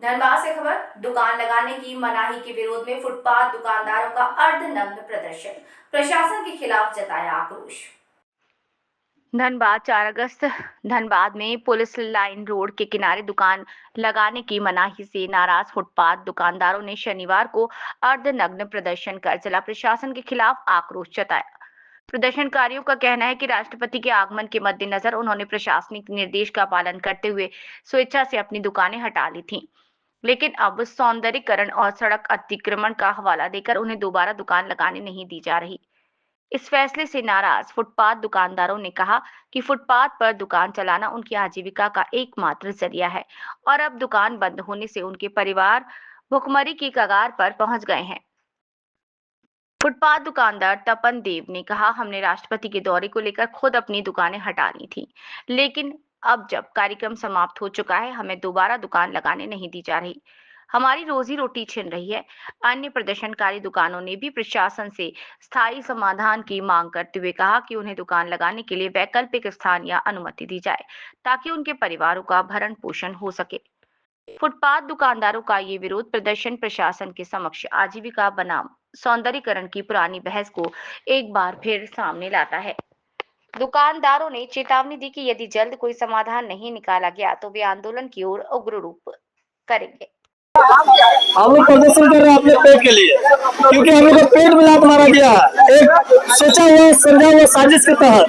धनबाद से खबर। दुकान लगाने की मनाही के विरोध में फुटपाथ दुकानदारों का अर्धनग्न प्रदर्शन, प्रशासन के खिलाफ जताया आक्रोश। धनबाद 4 अगस्त। धनबाद में पुलिस लाइन रोड के किनारे दुकान लगाने की मनाही से नाराज फुटपाथ दुकानदारों ने शनिवार को अर्धनग्न प्रदर्शन कर जिला प्रशासन के खिलाफ आक्रोश जताया। प्रदर्शनकारियों का कहना है कि राष्ट्रपति के आगमन के मद्देनजर उन्होंने प्रशासनिक निर्देश का पालन करते हुए स्वेच्छा से अपनी दुकानें हटा ली थीं, लेकिन अब सौंदर्यीकरण और सड़क अतिक्रमण का हवाला देकर उन्हें दोबारा दुकान लगाने नहीं दी जा रही। इस फैसले से नाराज फुटपाथ दुकानदारों ने कहा कि फुटपाथ पर दुकान चलाना उनकी आजीविका का एकमात्र जरिया है और अब दुकान बंद होने से उनके परिवार भुखमरी की कगार पर पहुंच गए हैं। फुटपाथ दुकानदार तपन देव ने कहा, हमने राष्ट्रपति के दौरे को लेकर खुद अपनी दुकानें हटा ली थी, लेकिन अब जब कार्यक्रम समाप्त हो चुका है, हमें दोबारा दुकान लगाने नहीं दी जा रही। हमारी रोजी रोटी छिन रही है। अन्य प्रदर्शनकारी दुकानों ने भी प्रशासन से स्थायी समाधान की मांग करते हुए कहा कि उन्हें दुकान लगाने के लिए वैकल्पिक स्थान या अनुमति दी जाए ताकि उनके परिवारों का भरण पोषण हो सके। फुटपाथ दुकानदारों का ये विरोध प्रदर्शन प्रशासन के समक्ष आजीविका बनाम सौंदर्यीकरण की पुरानी बहस को एक बार फिर सामने लाता है। दुकानदारों ने चेतावनी दी कि यदि जल्द कोई समाधान नहीं निकाला गया तो वे आंदोलन की ओर उग्र रूप करेंगे। हम लोग प्रदर्शन कर रहे हैं अपने पेट के लिए, क्योंकि हम लोग का पेट में लात मारा गया है। एक सोचा हुआ समझा हुआ साजिश के तहत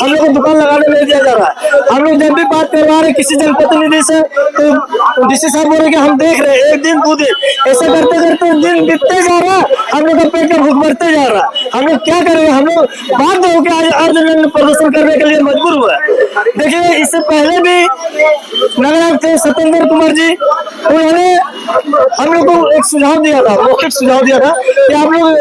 हम लोग को दुकान लगाने नहीं दिया जा रहा है। हम लोग जब भी बात करवा रहे किसी जनप्रतिनिधि से तो डीसी साहब बोल रहे कि हम देख रहे हैं, 1 दिन 2 दिन ऐसा करते करते दिन बीतते जा रहा है, हम लोग का पेट का भूख बढ़ते जा रहा है। हम लोग क्या करेंगे? हम लोग बाध्य होकर आज अर्धनग्न प्रदर्शन करने के लिए मजबूर हुए। देखिए, इससे पहले भी नगर आयुक्त थे सत्येंद्र कुमार जी, उन्होंने हम लोग को एक सुझाव दिया था, मौखिक सुझाव दिया था कि आप लोग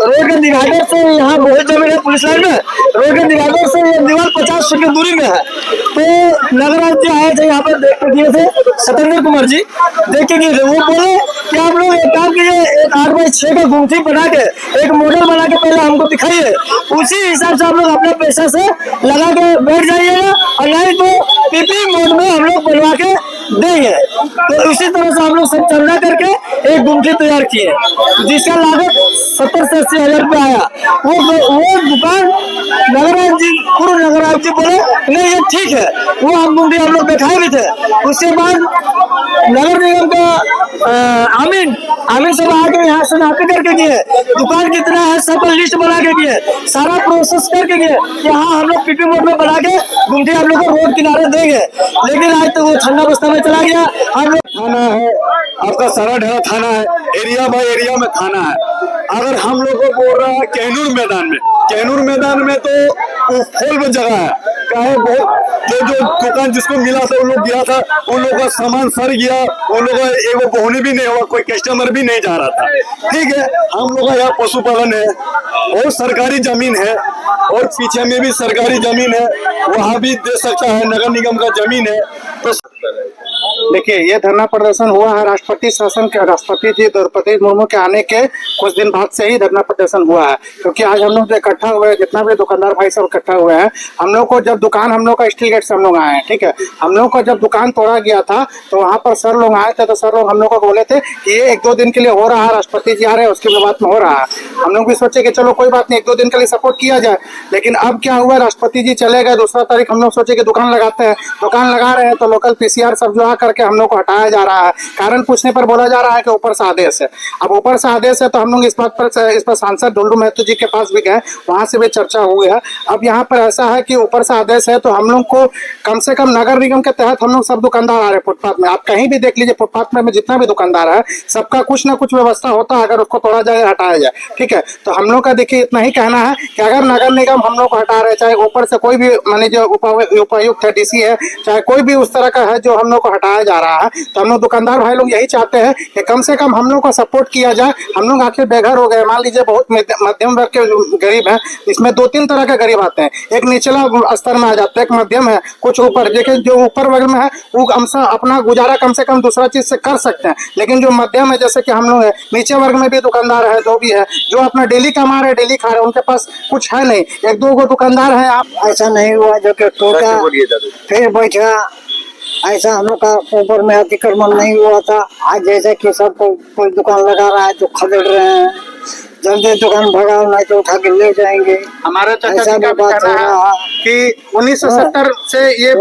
रोड के डिवाइडर से, यहाँ बहुत जमीन है पुलिस लाइन में, रोड के डिवाइडर से ये दीवार 50 फीट की दूरी में है। तो नगर आयुक्त आए थे यहाँ पर, देख के दिए थे सत्येंद्र कुमार जी, देख के गए थे। वो बोले कि आप लोग एक काम कीजिए, एक 8x6 का गुमटी बना के एक मॉडल बना के पहले हमको दिखाइए, उसी हिसाब से हम लोग अपने पैसा से लगा के बैठ जाइएगा, और नहीं तो पीपी मोड में हम लोग बनवा के देंगे। तो इसी तरह से हम लोग सब चर्चा करके एक गुमटी तैयार किए, जिसका लागत 70 से 80 हजार रुपया आया। वो दुकान नगर आयुक्त जी, पूर्व नगर आयुक्त जी बोले नहीं ये ठीक है, वो हम गुमटी हम लोग दिखाए भी थे। उसके बाद नगर निगम का आमीन सब आके यहाँ से नापी करके गए, दुकान कितना है सब लिस्ट बना के गए, सारा प्रोसेस करके गए कि हाँ हम लोग पीपी मोड में बना के गुमटी हम लोग को रोड किनारे देंगे। लेकिन आज तो वो ठंडा बस्ता में चला गया। हम लोग थाना है, आपका सारा ढेरा थाना है, एरिया बाय एरिया में थाना है। अगर हम लोग को बोल रहा है कैनूर मैदान में तो खोल में जगह है, चाहे बहुत जो दुकान जिसको मिला था उन लोग गिरा था, उन लोगों का सामान सड़ गया, उन लोगों का एक बोहनी भी नहीं हुआ, कोई कस्टमर भी नहीं जा रहा था। ठीक है, हम लोग का यहाँ पशुपालन है और सरकारी जमीन है, और पीछे में भी सरकारी जमीन है, वहाँ भी दे सकता है, नगर निगम का जमीन है। तो देखिए, ये धरना प्रदर्शन हुआ है राष्ट्रपति जी द्रौपदी मुर्मू के आने के कुछ दिन बाद से ही धरना प्रदर्शन हुआ है, क्योंकि आज हम लोग इकट्ठा हुए, जितना भी दुकानदार भाई सब इकट्ठा हुए हैं। हम लोग को जब दुकान, हम लोग का स्टील गेट से हम लोग आए हैं, ठीक है, हम लोग को जब दुकान तोड़ा गया था तो वहाँ पर सर लोग आए थे, तो सर लोग हम लोग को बोले थे कि ये 1-2 दिन के लिए हो रहा है, राष्ट्रपति जी आ रहे हैं उसके बाद में हो रहा है। हम लोग भी सोचे कि चलो कोई बात नहीं, 1-2 दिन के लिए सपोर्ट किया जाए। लेकिन अब क्या हुआ, राष्ट्रपति जी चले गए, 2 तारीख हम लोग सोचे कि दुकान लगाते हैं, दुकान लगा रहे हैं तो लोकल PCR सब जो करके हम लोग को हटाया जा रहा है। कारण पूछने पर बोला जा रहा है कि ऊपर से आदेश है। अब ऊपर से आदेश है तो हम लोग इस पर सांसद ढोलू महतो जी के पास भी गए, वहां से भी चर्चा हुई है। अब यहाँ पर ऐसा है कि ऊपर से आदेश है तो हम लोग को कम से कम नगर निगम के तहत हम लोग सब दुकानदार आ रहे हैं फुटपाथ में। आप कहीं भी देख लीजिए, फुटपाथ में जितना भी दुकानदार है सबका कुछ ना कुछ व्यवस्था होता है, अगर उसको तोड़ा जाए हटाया जाए। ठीक है, तो हम लोग का देखिए इतना ही कहना है कि अगर नगर निगम हम लोग को हटा रहे, चाहे ऊपर से कोई भी माने जो उपायुक्त है, DC है, चाहे कोई भी उस तरह का है जो हम लोग को हटाया जा रहा है, तो हम लोग दुकानदार भाई लोग यही चाहते हैं कि कम से कम हम लोग को सपोर्ट किया जाए। हम लोग आखिर बेघर हो गए, मान लीजिए बहुत मध्यम वर्ग के गरीब हैं, इसमें 2-3 तरह के गरीब आते हैं, एक निचला स्तर में आ जाता है, एक मध्यम है, कुछ ऊपर। देखिए जो ऊपर वर्ग में है वो अपना गुजारा कम से कम दूसरा चीज से कर सकते हैं, लेकिन जो मध्यम है जैसे कि हम लोग है, नीचे वर्ग में भी दुकानदार है, जो भी है, जो अपना डेली कमा रहे, डेली खा रहे, उनके पास कुछ है नहीं, 1-2 दुकानदार है। आप ऐसा नहीं हुआ जो कि टोटा फिर बैठा ऐसा हम लोग का ऊपर में अतिक्रमण नहीं हुआ था। आज जैसे कि सब कोई दुकान लगा रहा है तो खदेड़ रहे हैं, जल्दी दुकान भगाओ नहीं तो उठा के ले जाएंगे। हमारे ऐसा चाचा भी जी का बात हो कहना रहा है कि 1970 से ये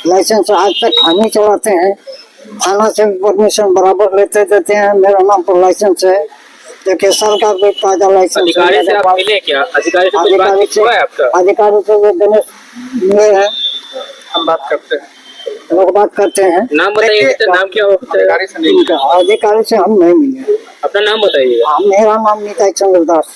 लाइसेंस आज तक हम ही चलाते हैं, थाना से परमिशन बराबर लेते देते हैं। मेरा नाम पर लाइसेंस है, देखिए सरकार भी ताजा लाइसेंस अधिकारी से आप मिले क्या? अधिकारी से कुछ बातचीत हुआ है आपका? अधिकारी से वो गणेश मिले हैं, हम बात करते हैं। लोग बात करते हैं। नाम बताइए, तो नाम क्या होता है? अधिकारी से नहीं अधिकारी से हम नहीं मिले। अपना नाम बताइएगा। मेरा नाम निताई चंद्र दास।